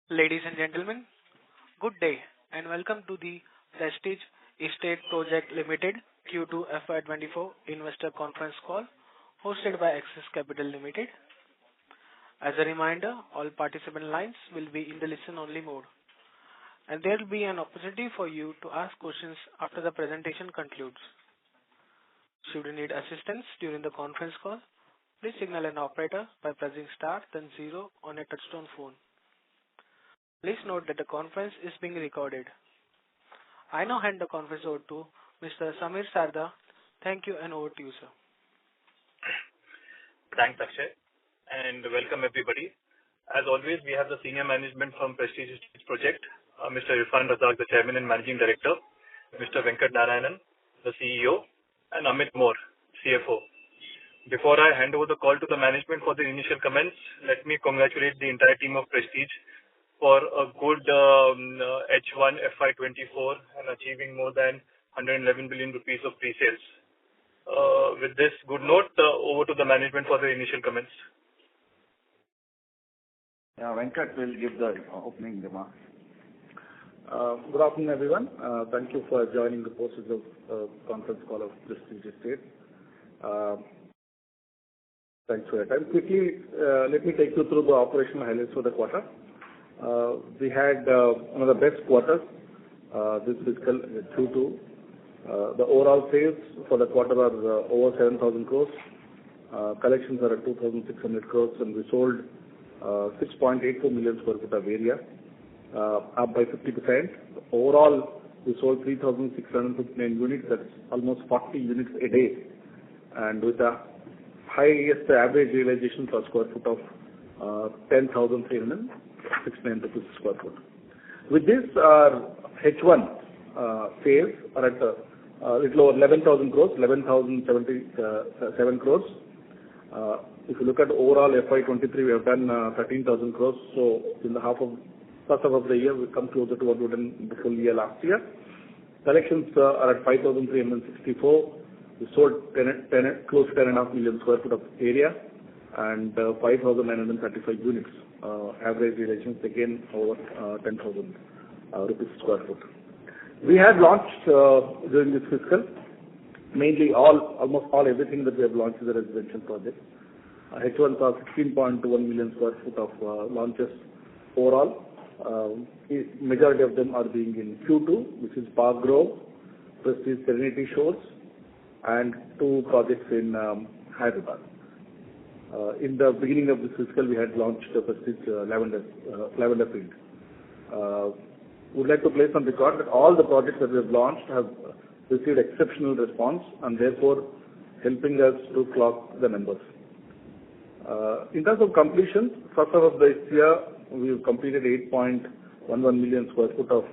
Ladies and gentlemen, good day and welcome to the Prestige Estate Project Limited Q2 FY24 Investor Conference Call hosted by Axis Capital Limited. As a reminder, all participant lines will be in the listen-only mode, and there will be an opportunity for you to ask questions after the presentation concludes. Should you need assistance during the conference call, please signal an operator by pressing star then 0 on a touchtone phone. Please note that the conference is being recorded. I now hand the conference over to Mr. Samir Sarda. Thank you and over to you, sir. Thanks, Akshay, and welcome everybody. As always, we have the senior management from Prestige Estate Project, Mr. Irfan Razak, the Chairman and Managing Director, Mr. Venkat Narayanan, the CEO, and Amit Mor, CFO. Before I hand over the call to the management for the initial comments, let me congratulate the entire team of Prestige for a good H1 FY24 and achieving more than 111 billion rupees of pre-sales. With this good note, over to the management for the initial comments. Yeah, Venkat will give the opening remarks. Good afternoon, everyone. Thank you for joining the conference call of Prestige Estate. Thanks for your time. Quickly, let me take you through the operational highlights for the quarter. We had one of the best quarters this fiscal Q2. The overall sales for the quarter are over 7,000 crores. Collections are at 2,600 crores, and we sold 6.84 million square foot of area, up by 50%. Overall, we sold 3,659 units. That's almost 40 units a day, and with the highest average realization per square foot of 10,369 rupees per square foot. With this, our H1 sales are at a little over 11,000 crores, 11,077 crores. If you look at overall FY23, we have done 13,000 crores. So in the first half of the year, we come closer to what we did in the full year last year. Collections are at 5,364. We sold close to 10.5 million square foot of area and 5,935 units. Average realizations again over 10,000 rupees square foot. We had launched during this fiscal mainly almost everything that we have launched is a residential project. H1 saw 16.21 million square foot of launches overall. Majority of them are being in Q2, which is Park Grove, Prestige Serenity Shores, and 2 projects in Hyderabad. In the beginning of this fiscal, we had launched the Prestige Lavender Field. Would like to place on record that all the projects that we have launched have received exceptional response and therefore helping us to clock the numbers. In terms of completions, first half of this year, we have completed 8.11 million square foot of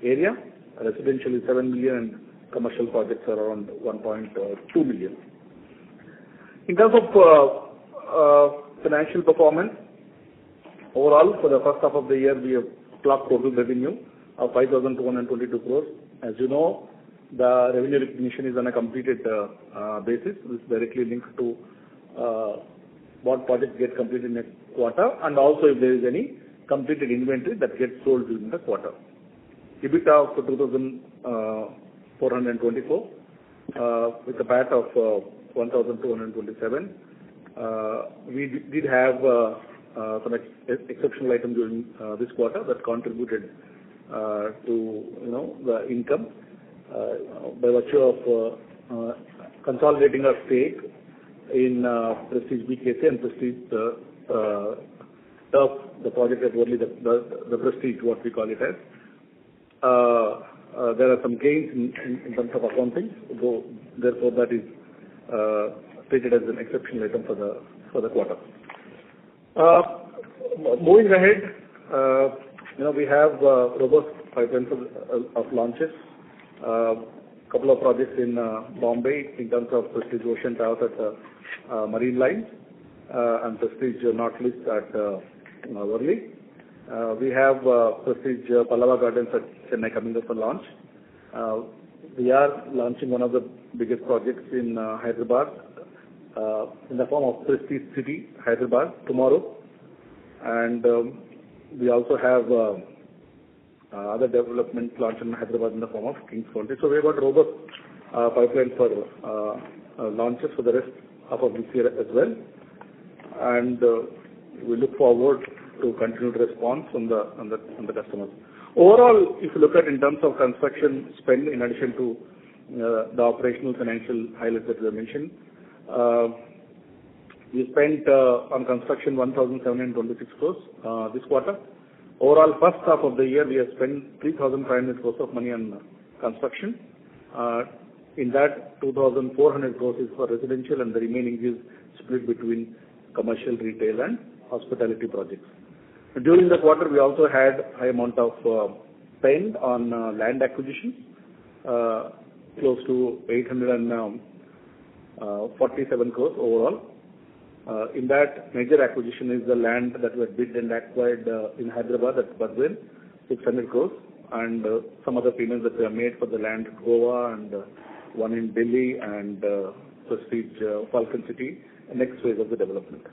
area. Residential is 7 million and commercial projects are around 1.2 million. In terms of financial performance, overall for the first half of the year, we have clocked total revenue of 5,222 crores. As you know, the revenue recognition is on a completed basis, which is directly linked to what projects get completed next quarter, and also if there is any completed inventory that gets sold during the quarter. EBITDA for 2,424 with a PAT of 1,227. We did have some exceptional item during this quarter that contributed to the income by virtue of consolidating our stake in Prestige BKC and Prestige Turf, the project at Worli, the Prestige, what we call it as. There are some gains in terms of accounting, so therefore that is treated as an exceptional item for the quarter. Moving ahead, we have robust pipeline of launches. Couple of projects in Bombay in terms of Prestige Ocean Towers at Marine Lines and Prestige Northeast at Worli. We have Prestige Pallava Gardens at Chennai coming up for launch. We are launching one of the biggest projects in Hyderabad in the form of Prestige City, Hyderabad, tomorrow. And We also have other development launched in Hyderabad in the form of Kings County. So we have got robust pipeline for launches for the rest of this year as well. And we look forward to continued response on the customers. Overall, if you look at in terms of construction spend, in addition to the operational financial highlights that we have mentioned, we spent on construction 1,726 crores this quarter. Overall, first half of the year, we have spent 3,500 crores of money on construction. In that, 2,400 crores is for residential, and the remaining is split between commercial, retail, and hospitality projects. During the quarter, we also had high amount of spend on land acquisition, close to 847 crores overall. In that, major acquisition is the land that was bid and acquired in Hyderabad at Badwin, 600 crores, and some other payments that were made for the land at Goa and one in Delhi and Prestige Falcon City, the next phase of the development.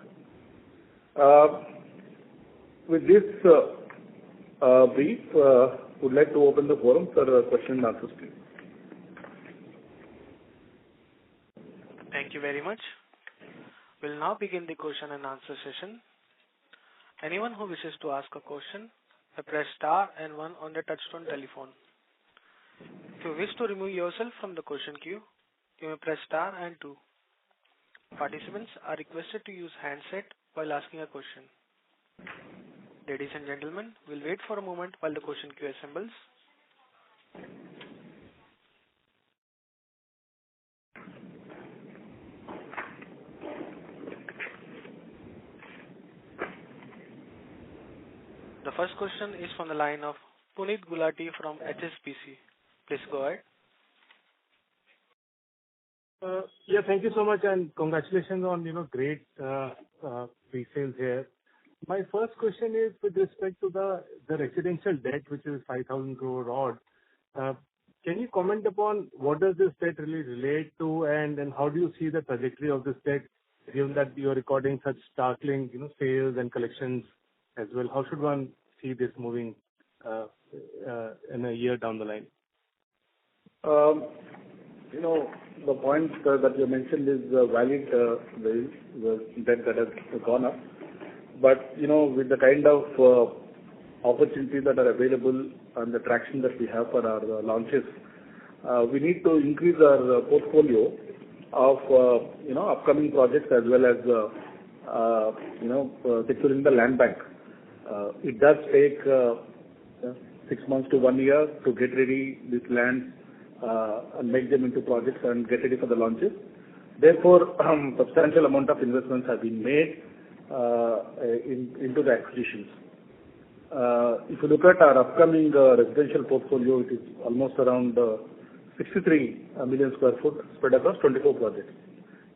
With this brief, would like to open the forum for question and answers, please. Thank you very much. We'll now begin the question and answer session. Anyone who wishes to ask a question, press star and 1 on the touchtone telephone. If you wish to remove yourself from the question queue, you may press star and 2. Participants are requested to use handset while asking a question. Ladies and gentlemen, we'll wait for a moment while the question queue assembles. The first question is from the line of Puneet Gulati from HSBC. Please go ahead. Yeah, thank you so much, and congratulations on great pre-sales here. My first question is with respect to the residential debt, which is 5,000 crore odd. Can you comment upon what does this debt really relate to, and how do you see the trajectory of this debt, given that you are recording such startling sales and collections as well? How should one see this moving in a year down the line? The point that you mentioned is valid, the debt that has gone up. But, with the kind of opportunities that are available and the traction that we have for our launches, we need to increase our portfolio of, upcoming projects as well as, securing the land bank. It does take 6 months to 1 year to get ready these lands and make them into projects and get ready for the launches. Therefore, substantial amount of investments have been made into the acquisitions. If you look at our upcoming residential portfolio, it is almost around 63 million square foot spread across 24 projects.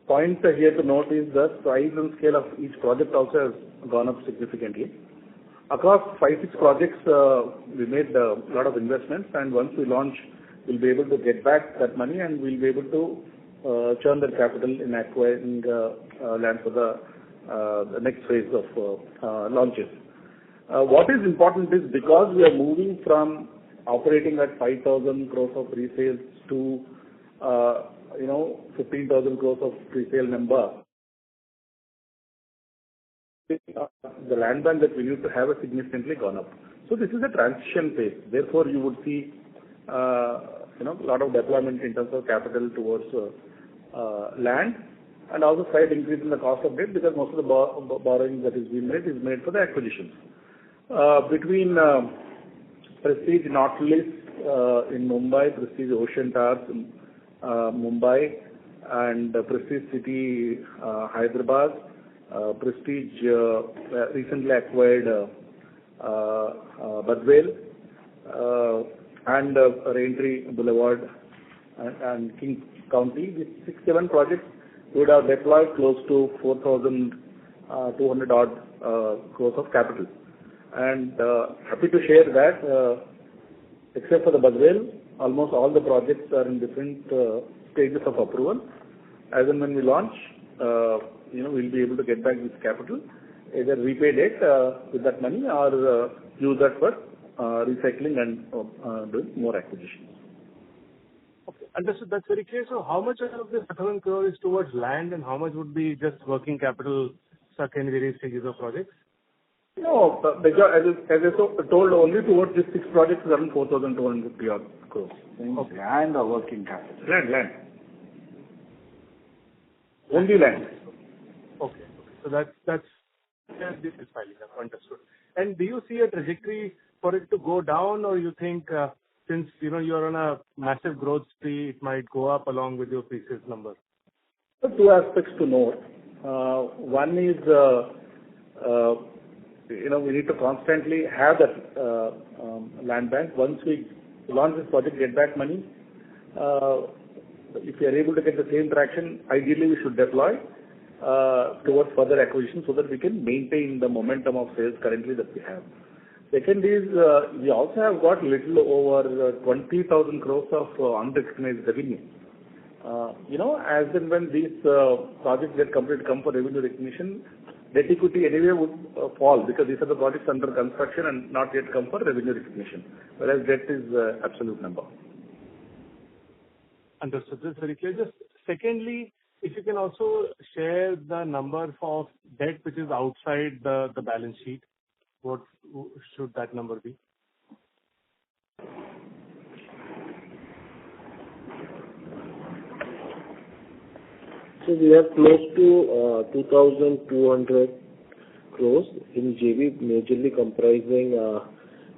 Point here to note is the size and scale of each project also has gone up significantly. Across 5-6 projects, we made a lot of investments, and once we launch, we'll be able to get back that money, and we'll be able to churn that capital in acquiring land for the next phase of launches. What is important is because we are moving from operating at 5,000 crores of pre-sales to 15,000 crores of pre-sale number, the land bank that we need to have has significantly gone up. So this is a transition phase. Therefore, you would see a lot of deployment in terms of capital towards land, and also slight increase in the cost of debt because most of the borrowing that is being made is made for the acquisitions. Between Prestige Nautilus in Mumbai, Prestige Ocean Towers in Mumbai, and Prestige City Hyderabad, Prestige recently acquired Badwin, and Raintree Boulevard and King County. With 6-7 projects, we would have deployed close to 4,200 odd crores of capital. And happy to share that, except for the Badwin, almost all the projects are in different stages of approval. As and when we launch, we'll be able to get back this capital. either repay debt with that money or use that for recycling and doing more acquisitions. Okay. Understood. That's very clear. So how much of this 1,000 crore is towards land and how much would be just working capital stuck in various stages of projects? No, as I told, only towards these 6 projects around 4,250 odd crores. Okay. Land or working capital? Land. Only land. Okay. So that's this is filing up. Understood. And do you see a trajectory for it to go down, or you think since you're on a massive growth spree, it might go up along with your pre-sales number? So 2 aspects to note. One is we need to constantly have that land bank. Once we launch this project, get back money. If we are able to get the same traction, ideally we should deploy towards further acquisition so that we can maintain the momentum of sales currently that we have. Second is we also have got little over 20,000 crores of unrecognized revenue. As and when these projects get completed, come for revenue recognition, debt equity anyway would fall because these are the projects under construction and not yet come for revenue recognition, whereas debt is absolute number. Understood. This is very clear. Just secondly, if you can also share the number of debt which is outside the balance sheet, what should that number be? So we have close to 2,200 crores in JV, majorly comprising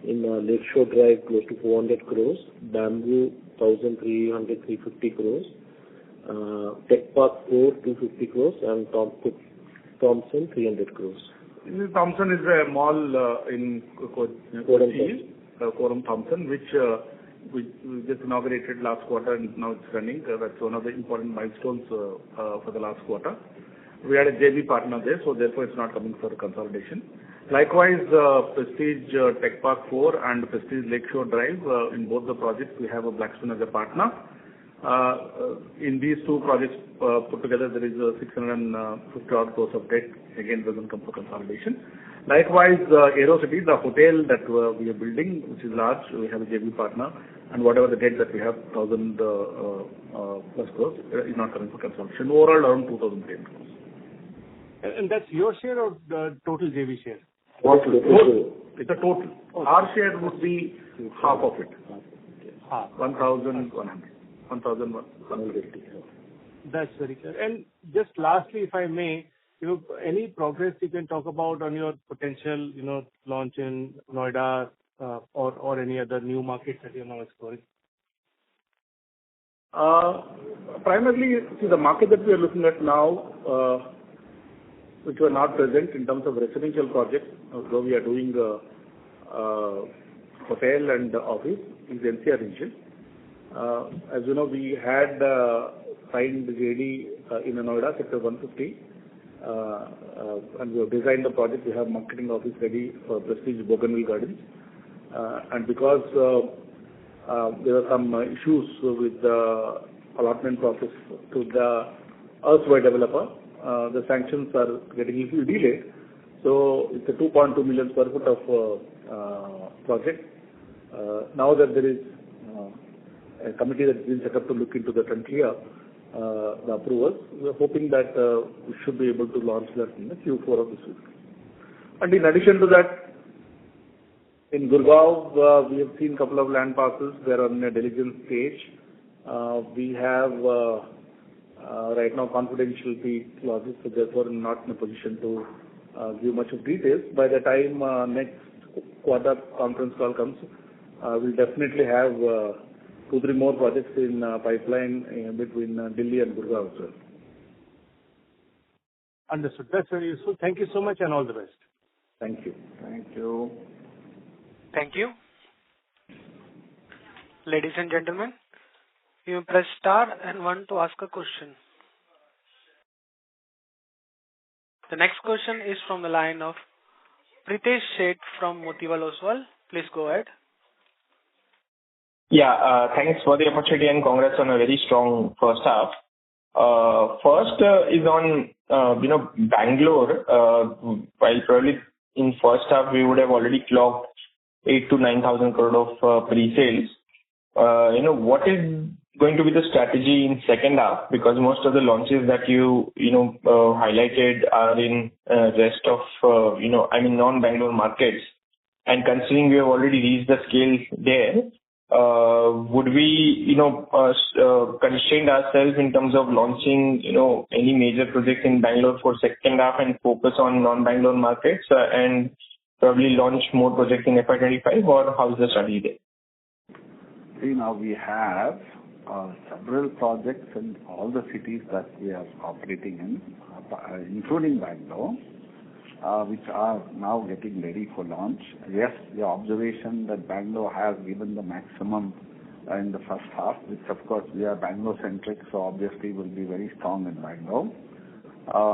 in Lakeshore Drive close to 400 crores, Bamboo 1,300-350 crores, Tech Park 250 crores, and Thompson 300 crores. Thompson is a mall in Coram Thompson, which we just inaugurated last quarter and now it's running. That's one of the important milestones for the last quarter. We had a JV partner there, so therefore it's not coming for consolidation. Likewise, Prestige Tech Park 4 and Prestige Lakeshore Drive, in both the projects we have a Blackstone as a partner. In these 2 projects put together there is 650 odd crores of debt, again doesn't come for consolidation. Likewise, AeroCity, the hotel that we are building, which is large, we have a JV partner, and whatever the debt that we have, 1,000 plus crores, is not coming for consolidation. Overall, around 2,300 crores. And that's your share or the total JV share? Total. It's a total. Okay. Our share would be half of it. Half. 1,100. 1,150. That's very clear. And just lastly, if I may, any progress you can talk about on your potential, launch in Noida or any other new markets that you're now exploring? Primarily, see the market that we are looking at now, which were not present in terms of residential projects, though we are doing hotel and office in the NCR region. As you know, we had signed the JD in Noida, sector 150, and we have designed the project. We have marketing office ready for Prestige Bougainville Gardens. And because there were some issues with the allotment process to the earthwide developer, the sanctions are getting a little delayed. So it's a 2.2 million square foot of project. Now that there is a committee that has been set up to look into that and clear the approvals, we are hoping that we should be able to launch that in the Q4 of this week. And in addition to that, in Gurgaon, we have seen a couple of land parcels. They are on a diligence stage. We have right now confidentiality clauses, so therefore not in a position to give much of details. By the time next quarter conference call comes, we'll definitely have 2-3 more projects in pipeline between Delhi and Gurgaon as well. Understood. That's very useful. Thank you so much and all the best. Thank you. Thank you. Thank you. Ladies and gentlemen, you press star and 1 to ask a question. The next question is from the line of Pritesh Sheth from Motilal Oswal. Please go ahead. Yeah, thanks for the opportunity and congrats on a very strong first half. First is on Bangalore, while probably in first half we would have already clocked 8 to 9,000 crore of pre-sales. What is going to be the strategy in second half? Because most of the launches that you highlighted are in rest of, non-Bangalore markets. And considering we have already reached the scale there, would we, constrain ourselves in terms of launching, any major projects in Bangalore for second half and focus on non-Bangalore markets and probably launch more projects in FY25, or how is the strategy there? See, now we have several projects in all the cities that we are operating in, including Bangalore, which are now getting ready for launch. Yes, the observation that Bangalore has given the maximum in the first half, which of course we are Bangalore-centric, so obviously will be very strong in Bangalore.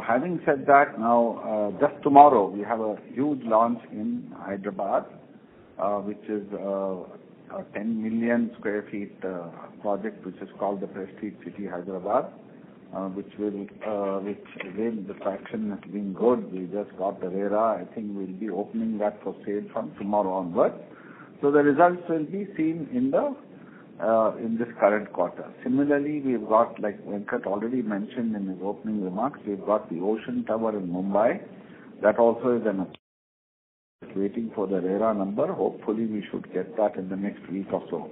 Having said that, now just tomorrow we have a huge launch in Hyderabad, which is a 10 million square feet project, which is called the Prestige City Hyderabad, which again the traction has been good. We just got the RERA. I think we'll be opening that for sale from tomorrow onwards. So the results will be seen in this current quarter. Similarly, we've got, like Venkat already mentioned in his opening remarks, we've got the Ocean Tower in Mumbai. That also is waiting for the RERA number. Hopefully we should get that in the next week or so.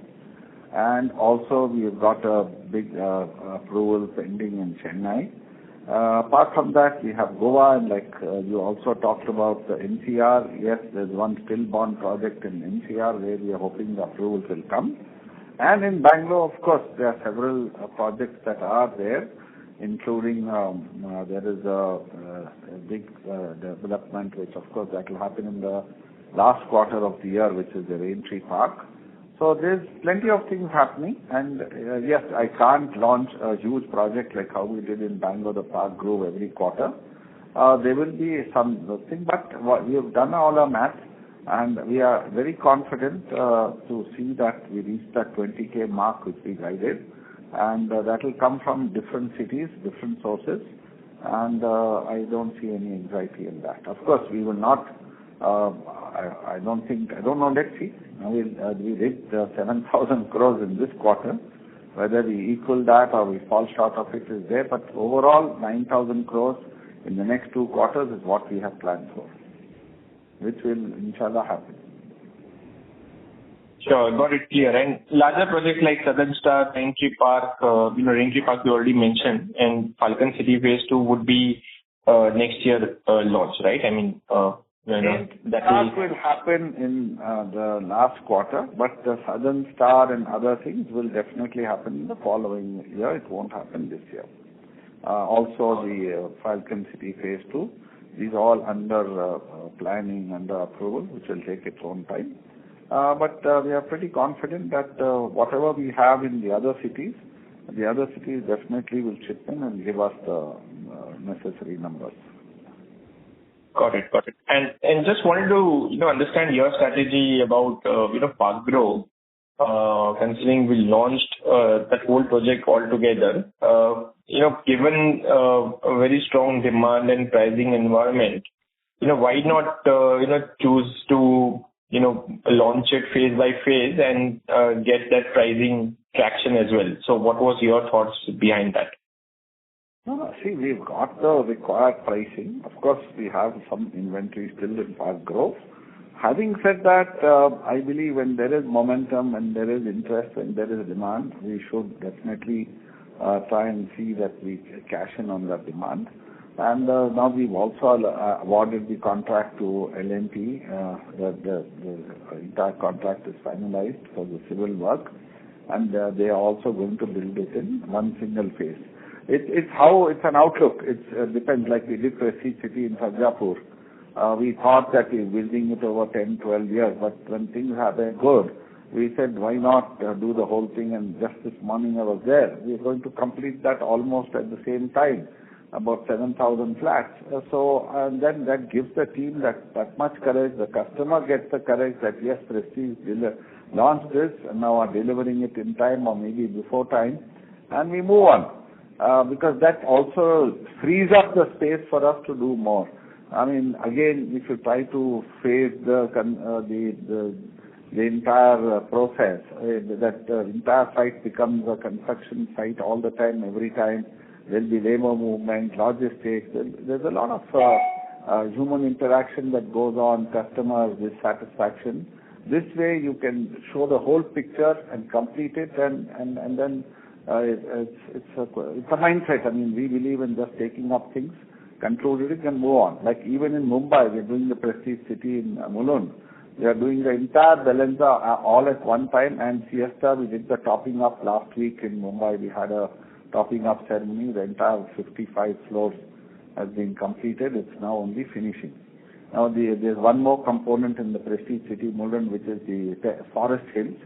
And also we have got a big approval pending in Chennai. Apart from that, we have Goa, and like you also talked about the NCR. Yes, there's one stillborn project in NCR where we are hoping the approvals will come. And in Bangalore, of course, there are several projects that are there, including there is a big development, which of course that will happen in the last quarter of the year, which is the Raintree Park. So there's plenty of things happening, and yes, I can't launch a huge project like how we did in Bangalore, the Park Grove, every quarter. There will be some thing, but we have done all our math, and we are very confident to see that we reach that 20K mark which we guided, and that will come from different cities, different sources, and I don't see any anxiety in that. Of course, we will not. I don't know. Let's see. We did 7,000 crores in this quarter. Whether we equal that or we fall short of it is there, but overall 9,000 crores in the next 2 quarters is what we have planned for, which will inshallah happen. Sure, got it clear. And larger projects like Southern Star, Raintree Park, Raintree Park you already mentioned, and Falcon City Phase 2 would be next year launch, right? I mean, that will happen in the last quarter, but the Southern Star and other things will definitely happen in the following year. It won't happen this year. Also, the Falcon City Phase 2, these are all under planning, under approval, which will take its own time. But we are pretty confident that whatever we have in the other cities definitely will chip in and give us the necessary numbers. Got it. And just wanted to, understand your strategy about, Park Grove, considering we launched that whole project altogether. Given a very strong demand and pricing environment, why not, choose to, launch it phase by phase and get that pricing traction as well? So what was your thoughts behind that? No, see, we've got the required pricing. Of course, we have some inventory still in Park Grove. Having said that, I believe when there is momentum and there is interest and there is demand, we should definitely try and see that we cash in on that demand. And now we've also awarded the contract to L&T. The entire contract is finalized for the civil work, and they are also going to build it in one single phase. It's an outlook. It depends. Like we did Prestige City in Sarjapur. We thought that we're building it over 10, 12 years, but when things have been good, we said, why not do the whole thing? And just this morning I was there. We're going to complete that almost at the same time, about 7,000 flats. And then that gives the team that much courage. The customer gets the courage that yes, Prestige launched this and now are delivering it in time or maybe before time, and we move on. because that also frees up the space for us to do more. I mean, again, if you try to phase the entire process, that entire site becomes a construction site all the time, every time. There'll be labor movement, logistics. There's a lot of human interaction that goes on, customer dissatisfaction. This way you can show the whole picture and complete it, and then it's a mindset. I mean, we believe in just taking up things, conclude it, and move on. Like even in Mumbai, we're doing the Prestige City in Mulund. We are doing the entire Belenza all at one time, and Siesta, we did the topping up last week in Mumbai. We had a topping up ceremony. The entire 55 floors has been completed. It's now only finishing. Now there's one more component in the Prestige City Mulund, which is the Forest Hills,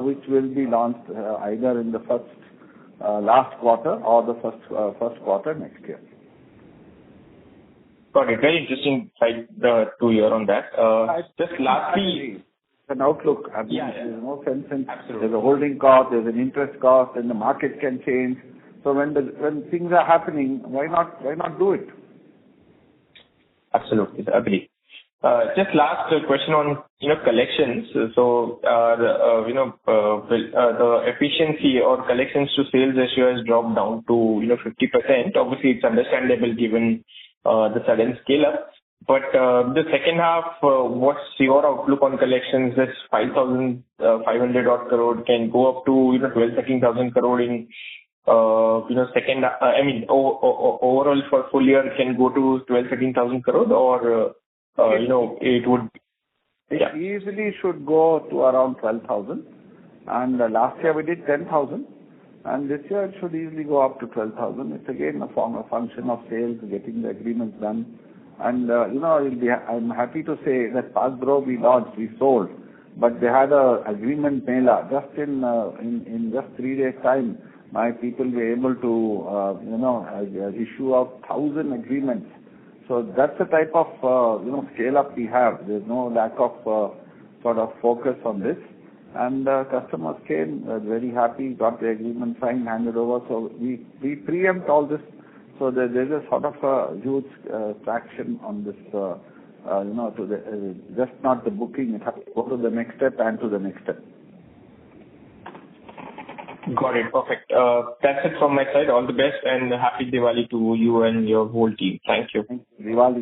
which will be launched either in the last quarter or the first quarter next year. Got it. Very interesting side to hear on that. Just lastly, an outlook. I mean, there's no sense in absolutely. There's a holding cost, there's an interest cost, and the market can change. So when things are happening, why not do it? Absolutely, agree. Just last question on collections. So the efficiency or collections to sales ratio has dropped down to 50%. Obviously, it's understandable given the sudden scale up. But the second half, what's your outlook on collections? This 5,500 odd crore can go up to 12,000-13,000 crore in second. I mean, overall for full year can go to 12,000-13,000 crore, or it would. It easily should go to around 12,000. And last year we did 10,000. And this year it should easily go up to 12,000. It's again a function of sales, getting the agreements done. And, I'm happy to say that Park Grove we launched, we sold. But they had a agreement mailer. Just in just 3 days' time, my people were able to, issue out 1,000 agreements. So that's the type of, scale up we have. There's no lack of sort of focus on this. And customers came, very happy, got the agreement signed, handed over. So we preempt all this. So there's a sort of a huge traction on this, just not the booking. It has to go to the next step and to the next step. Got it. Perfect. That's it from my side. All the best and happy Diwali to you and your whole team. Thank you.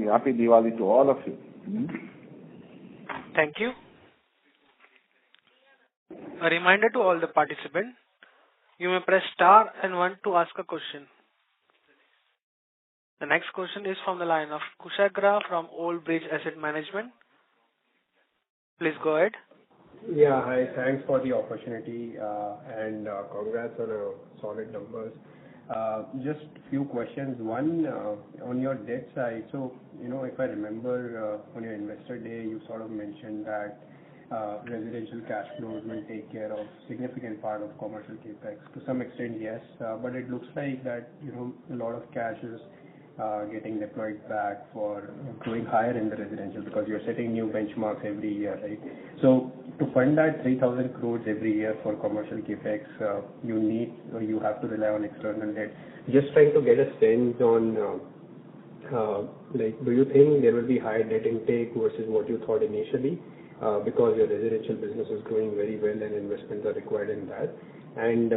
Happy Diwali to all of you. Thank you. A reminder to all the participants, you may press star and 1 to ask a question. The next question is from the line of Kushagra from Old Bridge Asset Management. Please go ahead. Yeah, hi. Thanks for the opportunity and congrats on solid numbers. Just few questions. One, on your debt side. So, if I remember on your investor day, you sort of mentioned that residential cash flows will take care of significant part of commercial capex. To some extent, yes, but it looks like that a lot of cash is getting deployed back for going higher in the residential because you're setting new benchmarks every year, right? So to fund that 3,000 crores every year for commercial capex, you have to rely on external debt. Just trying to get a sense on do you think there will be higher debt intake versus what you thought initially? Because your residential business is growing very well and investments are required in that. And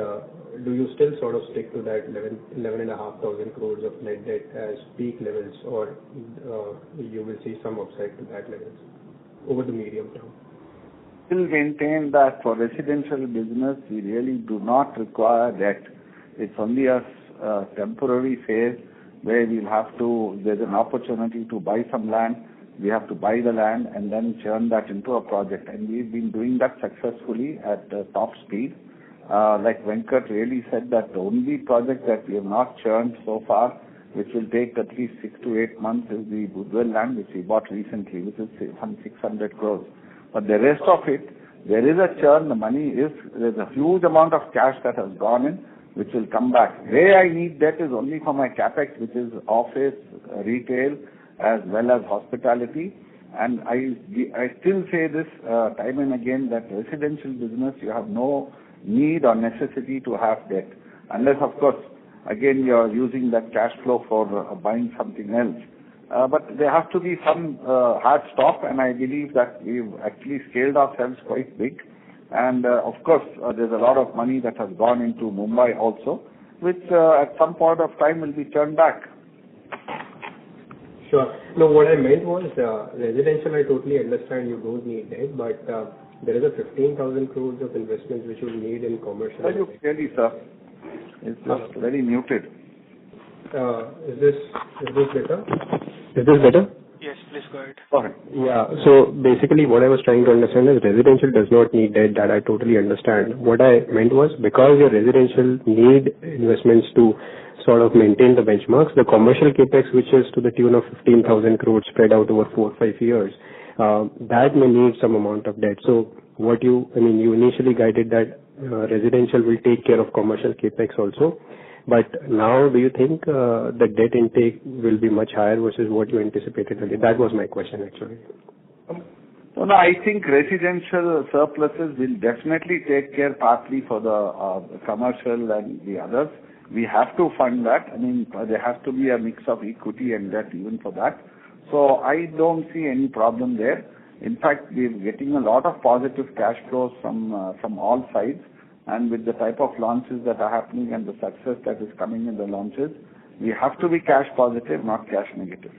do you still sort of stick to that 11,500 crores of net debt as peak levels, or you will see some upside to that levels over the medium term? Still maintain that for residential business, we really do not require debt. It's only a temporary phase where there's an opportunity to buy some land. We have to buy the land and then churn that into a project. And we've been doing that successfully at top speed. Like Venkat really said, that the only project that we have not churned so far, which will take at least 6 to 8 months, is the Goodwill land, which we bought recently, which is some 600 crores. But the rest of it, there is a churn. There's a huge amount of cash that has gone in, which will come back. Where I need debt is only for my capex, which is office, retail, as well as hospitality. And I still say this time and again, that residential business, you have no need or necessity to have debt. Unless, of course, again you are using that cash flow for buying something else. But there has to be some hard stop, and I believe that we've actually scaled ourselves quite big. And of course, there's a lot of money that has gone into Mumbai also, which at some point of time will be turned back. Sure. No, what I meant was residential, I totally understand you don't need debt, but there is a 15,000 crores of investments which you need in commercial. Tell you clearly, sir. It's just very muted. Is this better? Is this better? Yes, please go ahead. Go ahead. Yeah. So basically what I was trying to understand is residential does not need debt. That I totally understand. What I meant was because your residential need investments to sort of maintain the benchmarks, the commercial capex, which is to the tune of 15,000 crores spread out over 4 or 5 years, that may need some amount of debt. So you initially guided that residential will take care of commercial capex also. But now, do you think the debt intake will be much higher versus what you anticipated earlier? That was my question, actually. No, I think residential surpluses will definitely take care partly for the commercial and the others. We have to fund that. There has to be a mix of equity and debt even for that. So I don't see any problem there. In fact, we're getting a lot of positive cash flows from all sides. And with the type of launches that are happening and the success that is coming in the launches, we have to be cash positive, not cash negative.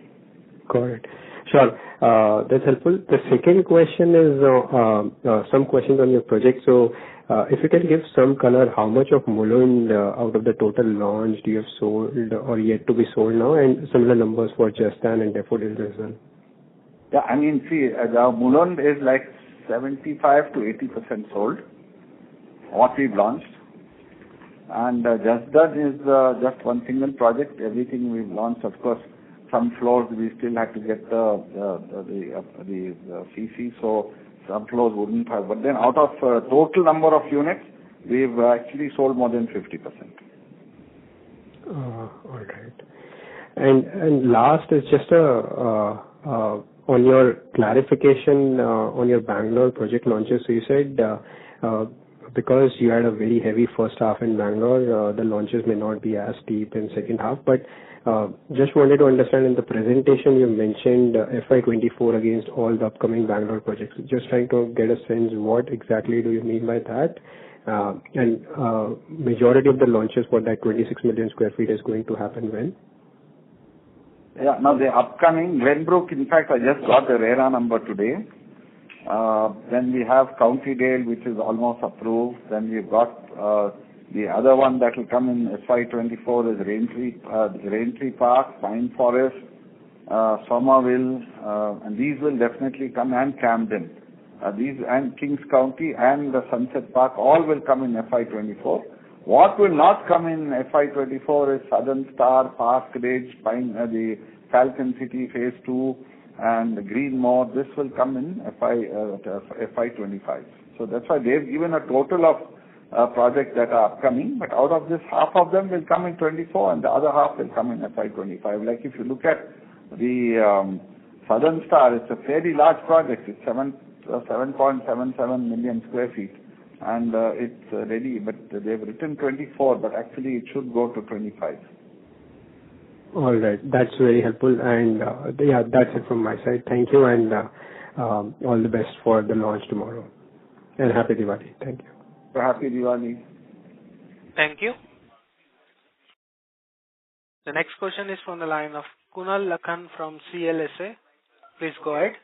Correct. Sure. That's helpful. The second question is some questions on your project. So if you can give some color, how much of Mulund out of the total launch do you have sold or yet to be sold now, and similar numbers for Jastan and Daffodils as well? Yeah, the Mulund is like 75 to 80% sold, what we've launched. And Jasdan is just one single project. Everything we've launched, of course, some floors we still had to get the CC, so some floors wouldn't have. But then out of total number of units, we've actually sold more than 50%. All right. And last is just on your clarification on your Bangalore project launches. So you said because you had a very heavy first half in Bangalore, the launches may not be as steep in second half. But just wanted to understand, in the presentation you mentioned FY24 against all the upcoming Bangalore projects. Just trying to get a sense, what exactly do you mean by that? And majority of the launches for that 26 million square feet is going to happen when? Yeah, now the upcoming Glenbrook, in fact, I just got the RERA number today. Then we have County Dale, which is almost approved. Then we've got the other one that will come in FY24 is Raintree Park, Pine Forest, Somerville, and these will definitely come, and Camden. These and Kings County and the Sunset Park all will come in FY24. What will not come in FY24 is Southern Star, Park Ridge, the Falcon City Phase 2, and Greenmore. This will come in FY25. So that's why they've given a total of projects that are upcoming, but out of this, half of them will come in 24 and the other half will come in FY25. Like if you look at the Southern Star, it's a fairly large project. It's 7.77 million square feet, and it's ready, but they've written 24, but actually it should go to 25. All right, that's very helpful, and yeah, that's it from my side. Thank you, and all the best for the launch tomorrow, and happy Diwali. Thank you. Happy Diwali. Thank you. The next question is from the line of Kunal Lakhan from CLSA. Please go ahead.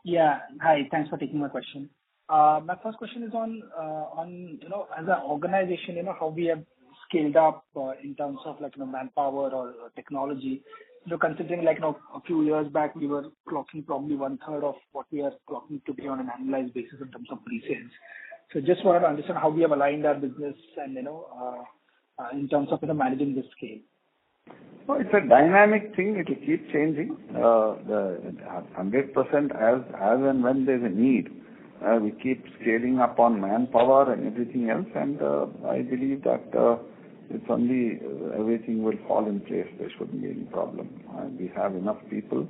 Yeah. Hi. Thanks for taking my question. My first question is on as an organization, how we have scaled up in terms of manpower or technology. Considering a few years back we were clocking probably 1/3 of what we are clocking today on an annualized basis in terms of pre-sales. So just wanted to understand how we have aligned our business and in terms of managing this scale. No, it's a dynamic thing. It will keep changing. The 100% as and when there's a need. We keep scaling up on manpower and everything else, and I believe that it's only everything will fall in place. There shouldn't be any problem. We have enough people.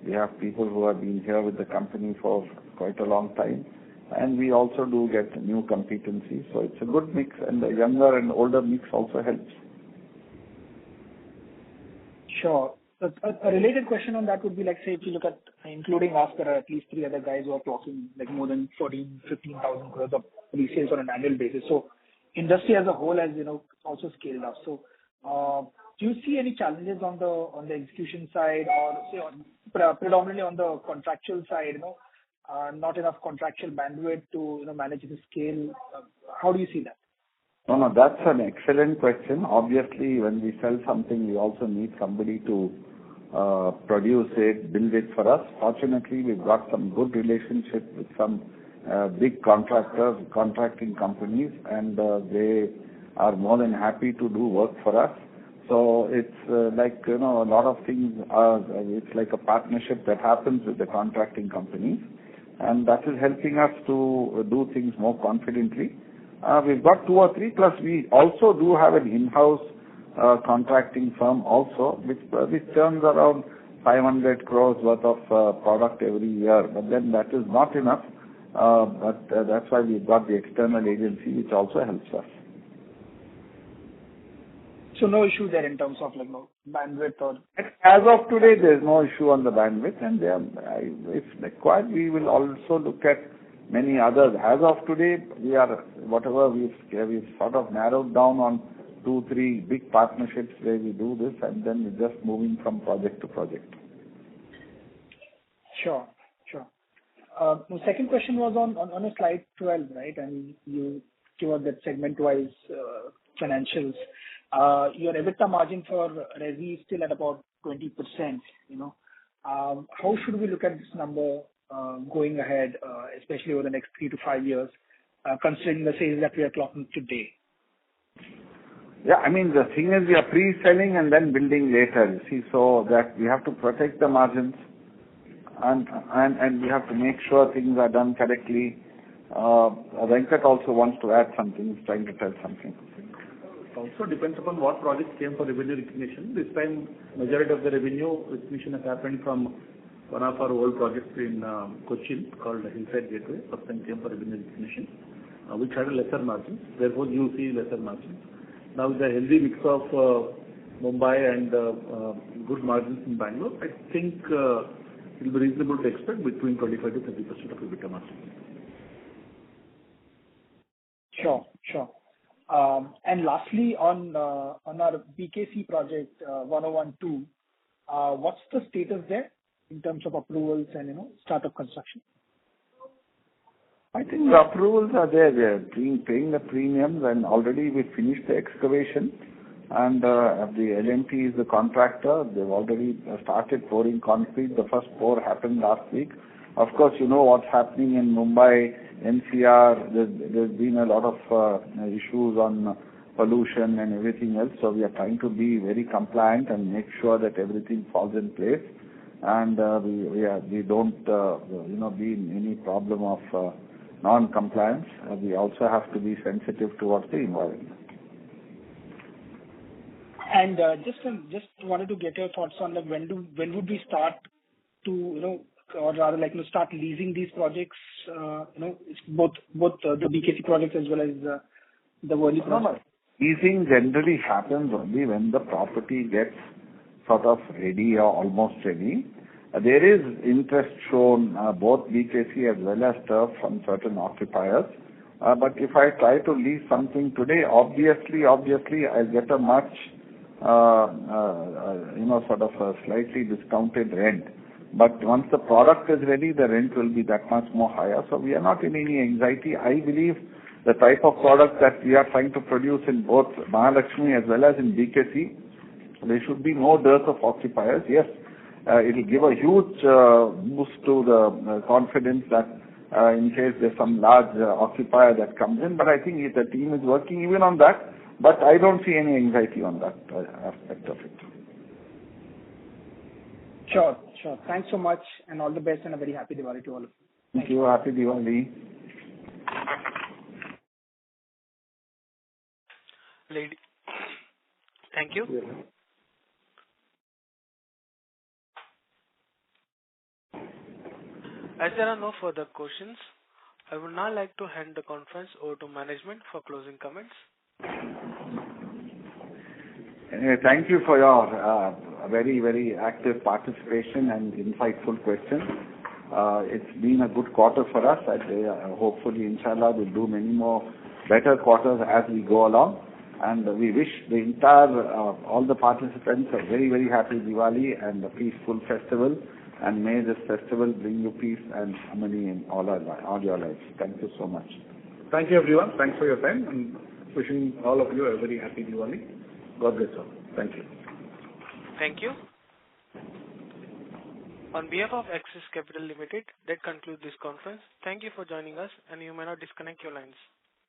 We have people who have been here with the company for quite a long time, and we also do get new competencies. So it's a good mix, and the younger and older mix also helps. Sure. A related question on that would be, like, say, if you look at, including us, there are at least 3 other guys who are clocking like more than 15,000 crores of resales on an annual basis. So industry as a whole has, also scaled up. So, do you see any challenges on the execution side, or say predominantly on the contractual side, not enough contractual bandwidth to, manage the scale? How do you see that? No, that's an excellent question. Obviously, when we sell something, we also need somebody to produce it, build it for us. Fortunately, we've got some good relationship with some big contractors, contracting companies, and they are more than happy to do work for us. So it's like, a lot of things are, it's like a partnership that happens with the contracting companies, and that is helping us to do things more confidently. We've got 2 or 3, plus we also do have an in-house contracting firm also, which turns around 500 crores worth of product every year. But then that is not enough. But that's why we've got the external agency, which also helps us. So no issue there in terms of bandwidth or... As of today, there's no issue on the bandwidth, and if required, we will also look at many others. As of today, we've sort of narrowed down on 2, 3 big partnerships where we do this, and then we're just moving from project to project. Sure. The second question was on a slide 12, right? And you give out that segment-wise financials. Your EBITDA margin for Resi is still at about 20%. How should we look at this number going ahead, especially over the next 3 to 5 years, considering the sales that we are clocking today? Yeah, the thing is, we are pre-selling and then building later, so that we have to protect the margins, and we have to make sure things are done correctly. Venkat also wants to add something. He's trying to tell something. It also depends upon what projects came for revenue recognition. This time, majority of the revenue recognition has happened from one of our old projects in Cochin called Hillside Gateway. First time came for revenue recognition, which had a lesser margin. Therefore, you see lesser margins. Now, with the healthy mix of Mumbai and good margins in Bangalore, I think it will be reasonable to expect between 25 to 30% of EBITDA margin. Sure. And lastly, on our BKC project 1012, what's the status there in terms of approvals and start of construction? I think the approvals are there. We are paying the premiums, and already we finished the excavation. And the L&T is the contractor. They've already started pouring concrete. The first pour happened last week. Of course, you know what's happening in Mumbai, NCR. There's been a lot of issues on pollution and everything else. So we are trying to be very compliant and make sure that everything falls in place. And we don't, be in any problem of non-compliance. We also have to be sensitive towards the environment. And just wanted to get your thoughts on when would we start to or rather start leasing these projects? Both the BKC projects as well as the Worli project. Leasing generally happens only when the property gets sort of ready or almost ready. There is interest shown both BKC as well as turf from certain occupiers. But if I try to lease something today, obviously I'll get a much, sort of a slightly discounted rent. But once the product is ready, the rent will be that much more higher. So we are not in any anxiety. I believe the type of product that we are trying to produce in both Mahalakshmi as well as in BKC, there should be no dearth of occupiers. Yes, it will give a huge boost to the confidence that in case there's some large occupier that comes in. But I think the team is working even on that. But I don't see any anxiety on that aspect of it. Sure. Thanks so much, and all the best, and a very happy Diwali to all of you. Thank you. Happy Diwali. Thank you. Yeah. As there are no further questions, I would now like to hand the conference over to management for closing comments. Thank you for your very, very active participation and insightful questions. It's been a good quarter for us. Hopefully, inshallah, we'll do many more better quarters as we go along. And we wish the entire, all the participants a very, very happy Diwali and a peaceful festival. And may this festival bring you peace and harmony in all your lives. Thank you so much. Thank you, everyone. Thanks for your time, and wishing all of you a very happy Diwali. God bless you. Thank you. Thank you. On behalf of Axis Capital Limited, that concludes this conference. Thank you for joining us, and you may now disconnect your lines.